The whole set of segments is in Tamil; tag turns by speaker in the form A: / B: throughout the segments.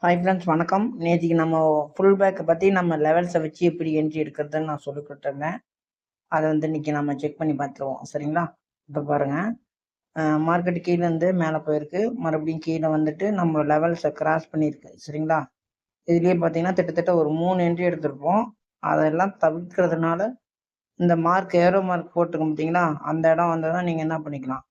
A: ஹாய் ஃப்ரெண்ட்ஸ், வணக்கம். நேற்றுக்கு நம்ம ஃபுல் பேக்கை பற்றி நம்ம லெவல்ஸை வச்சு எப்படி என்ட்ரி எடுக்கிறதுன்னு நான் சொல்லி கொடுத்துருந்தேன். அதை இன்னைக்கு நம்ம செக் பண்ணி பார்த்துருவோம். சரிங்களா? இப்போ பாருங்கள், மார்க்கெட் கீழேருந்து மேலே போயிருக்கு, மறுபடியும் கீழே வந்துட்டு நம்ம லெவல்ஸை கிராஸ் பண்ணியிருக்கு. சரிங்களா? இதுலேயே பார்த்தீங்கன்னா கிட்டத்தட்ட ஒரு 3 என்ட்ரி எடுத்திருப்போம். அதெல்லாம் தவிர்க்கிறதுனால இந்த மார்க் ஏரோ மார்க் போட்டுருக்கோம் பார்த்தீங்களா, அந்த இடம் வந்ததான் நீங்கள் என்ன பண்ணிக்கலாம்,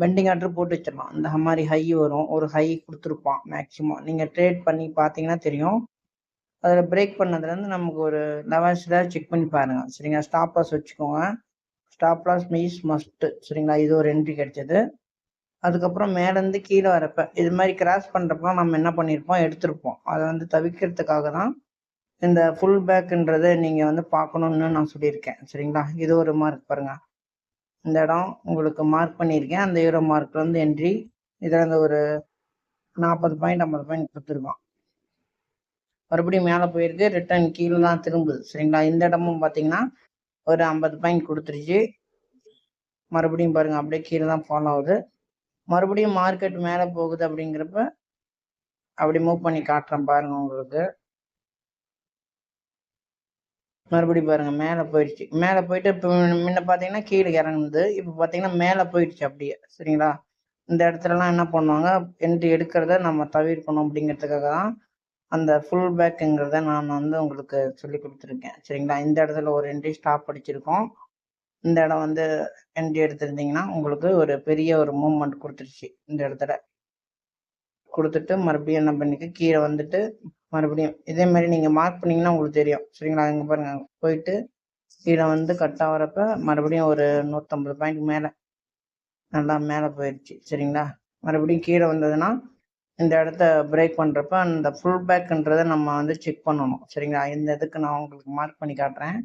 A: பெண்டிங் ஆர்டர் போட்டு வச்சிடலாம். இந்த மாதிரி ஹை வரும், ஒரு ஹை கொடுத்துருப்பான் மேக்ஸிமம். நீங்கள் ட்ரேட் பண்ணி பார்த்தீங்கன்னா தெரியும். அதில் பிரேக் பண்ணதுலேருந்து நமக்கு ஒரு லெவல்ஸில் செக் பண்ணி பாருங்கள். சரிங்களா? ஸ்டாப் லாஸ் வச்சுக்கோங்க. Stop loss means must. சரிங்களா? இது ஒரு என்ட்ரி கிடைச்சது. அதுக்கப்புறம் மேலேருந்து கீழே வரப்போ இது மாதிரி கிராஸ் பண்ணுறப்ப நம்ம என்ன பண்ணியிருப்போம், எடுத்திருப்போம். அதை தவிர்க்கிறதுக்காக தான் இந்த ஃபுல் பேக்குன்றதை நீங்கள் பார்க்கணுன்னு நான் சொல்லியிருக்கேன். சரிங்களா? இது ஒரு மார்க் பாருங்கள். இந்த இடம் உங்களுக்கு மார்க் பண்ணியிருக்கேன். அந்த யூரோ மார்க்லேருந்து என்ட்ரி இதில் ஒரு 40 பாயிண்ட் 50 பாயிண்ட் கொடுத்துருக்கோம். மறுபடியும் மேலே போயிருக்கு, ரிட்டர்ன் கீழே தான் திரும்புது. சரிங்களா? இந்த இடமும் பார்த்தீங்கன்னா ஒரு 50 பாயிண்ட் கொடுத்துருச்சு. மறுபடியும் பாருங்கள், அப்படியே கீழே தான் ஃபாலோ ஆகுது. மறுபடியும் மார்க்கெட் மேலே போகுது. அப்படிங்கிறப்ப அப்படி மூவ் பண்ணி காட்டுறேன் பாருங்கள் உங்களுக்கு. மறுபடியும் பாருங்கள், மேலே போயிடுச்சு. மேலே போயிட்டு இப்போ முன்ன பார்த்தீங்கன்னா கீழே இறங்குது, இப்போ பார்த்தீங்கன்னா மேலே போயிடுச்சு அப்படியே. சரிங்களா? இந்த இடத்துலலாம் என்ன பண்ணுவாங்க, என்ட்ரி எடுக்கிறத நம்ம தவிர்க்கணும். அப்படிங்கிறதுக்காக தான் அந்த ஃபுல் பேக்குங்கிறத நான் உங்களுக்கு சொல்லி கொடுத்துருக்கேன். சரிங்களா? இந்த இடத்துல ஒரு என்ட்ரி ஸ்டாப் அடிச்சிருக்கோம். இந்த இடம் என்ட்ரி எடுத்திருந்தீங்கன்னா உங்களுக்கு ஒரு பெரிய ஒரு மூவ்மெண்ட் கொடுத்துருச்சு. இந்த இடத்துல கொடுத்துட்டு மறுபடியும் என்ன பண்ணிக்க, கீழே வந்துட்டு மறுபடியும் இதே மாதிரி நீங்கள் மார்க் பண்ணிங்கன்னா உங்களுக்கு தெரியும். சரிங்களா? இங்கே பாருங்கள், போயிட்டு கீழே கட் ஆகிறப்ப மறுபடியும் ஒரு 150 பாயிண்ட் மேலே நல்லா மேலே போயிடுச்சு. சரிங்களா? மறுபடியும் கீழே வந்ததுன்னா இந்த இடத்த பிரேக் பண்ணுறப்ப அந்த ஃபுல் பேக்குன்றதை நம்ம செக் பண்ணணும். சரிங்களா? இந்த இதுக்கு நான் உங்களுக்கு மார்க் பண்ணி காட்டுறேன்.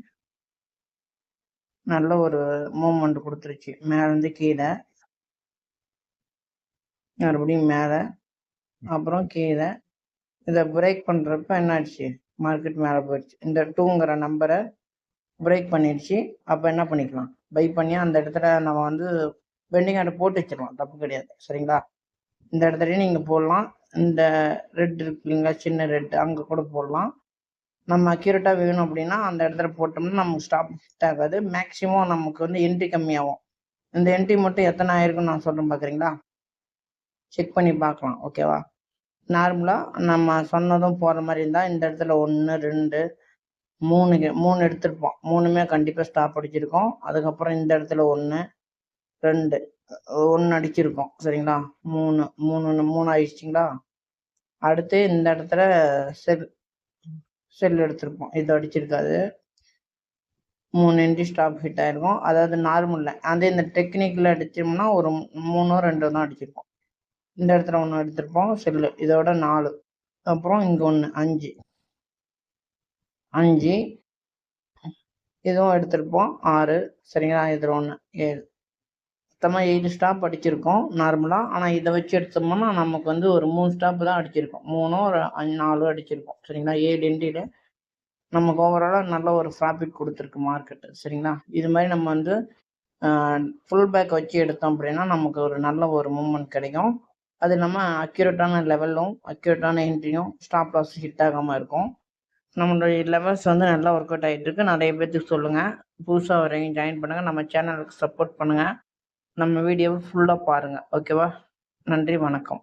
A: நல்ல ஒரு மூவ்மெண்ட் கொடுத்துருச்சு. மேலேருந்து கீழே, மறுபடியும் மேலே, அப்புறம் கீழே. இதை பிரேக் பண்ணுறப்ப என்னாச்சு, மார்க்கெட் மேலே போயிடுச்சு. இந்த 2ங்கிற நம்பரை பிரேக் பண்ணிடுச்சு. அப்போ என்ன பண்ணிக்கலாம், பை பண்ணி அந்த இடத்துல நம்ம பெண்டிங் ஆர்டர் போட்டு வச்சிடலாம். தப்பு கிடையாது. சரிங்களா? இந்த இடத்துலையும் நீங்கள் போடலாம். இந்த ரெட் இருக்கு இல்லைங்களா, சின்ன ரெட், அங்கே கூட போடலாம். நம்ம அக்யூரேட்டாக வேணும் அப்படின்னா அந்த இடத்துல போட்டோம்னா நமக்கு ஸ்டாப் ஹிட் ஆகாது. மேக்ஸிமம் நமக்கு என்ட்ரி கம்மியாகும். இந்த என்ட்ரி மட்டும் எத்தனை ஆயிருக்குன்னு நான் சொல்கிறேன், பார்க்குறீங்களா? செக் பண்ணி பார்க்கலாம். ஓகேவா? நார்மலாக நம்ம சொன்னதும் போகிற மாதிரி இருந்தால் இந்த இடத்துல 1 2 3 எடுத்திருப்போம். 3மே கண்டிப்பாக ஸ்டாப் அடிச்சிருக்கோம். அதுக்கப்புறம் இந்த இடத்துல 1 2 1 அடிச்சிருக்கோம். சரிங்களா? 3 ஆயிடுச்சிங்களா? அடுத்து இந்த இடத்துல செல் எடுத்திருப்போம். இது அடிச்சிருக்காது. 3 என்ட்ரி ஸ்டாப் ஹிட் ஆயிருக்கும். அதாவது நார்மலில் இந்த டெக்னிக்கில் அடிச்சோம்னா ஒரு 3 2 தான் அடிச்சிருப்போம். இந்த இடத்துல 1 எடுத்திருப்போம் செல்லு, இதோட 4. அப்புறம் இங்கே 1 5 இதுவும் எடுத்திருப்போம் 6. சரிங்களா? இதில் 1 7. மொத்தமாக 7 ஸ்டாப் அடிச்சிருக்கோம் நார்மலாக. ஆனால் இதை வச்சு எடுத்தோம்னா நமக்கு ஒரு 3 ஸ்டாப் தான் அடிச்சிருக்கோம். 3 ஒரு 4 அடிச்சிருக்கோம். சரிங்களா? 7 என்ட்ரியில் நமக்கு ஓவராலாக நல்ல ஒரு ப்ராஃபிட் கொடுத்துருக்கு மார்க்கெட்டு. சரிங்களா? இது மாதிரி நம்ம ஃபுல் பேக் வச்சு எடுத்தோம் அப்படின்னா நமக்கு ஒரு நல்ல ஒரு மூவ்மெண்ட் கிடைக்கும். அது இல்லாமல் அக்யூரேட்டான லெவலும் அக்யூரேட்டான என்ட்ரியும் ஸ்டாப் லாஸ் ஹிட் ஆகாமல் இருக்கும். நம்மளுடைய லெவல்ஸ் நல்லா ஒர்க் அவுட் ஆகிட்டு இருக்கு. நிறைய பேர்த்துக்கு சொல்லுங்கள். புதுசாக வரவங்க ஜாயின் பண்ணுங்கள். நம்ம சேனலுக்கு சப்போர்ட் பண்ணுங்கள். நம்ம வீடியோவை ஃபுல்லாக பாருங்கள். ஓகேவா? நன்றி, வணக்கம்.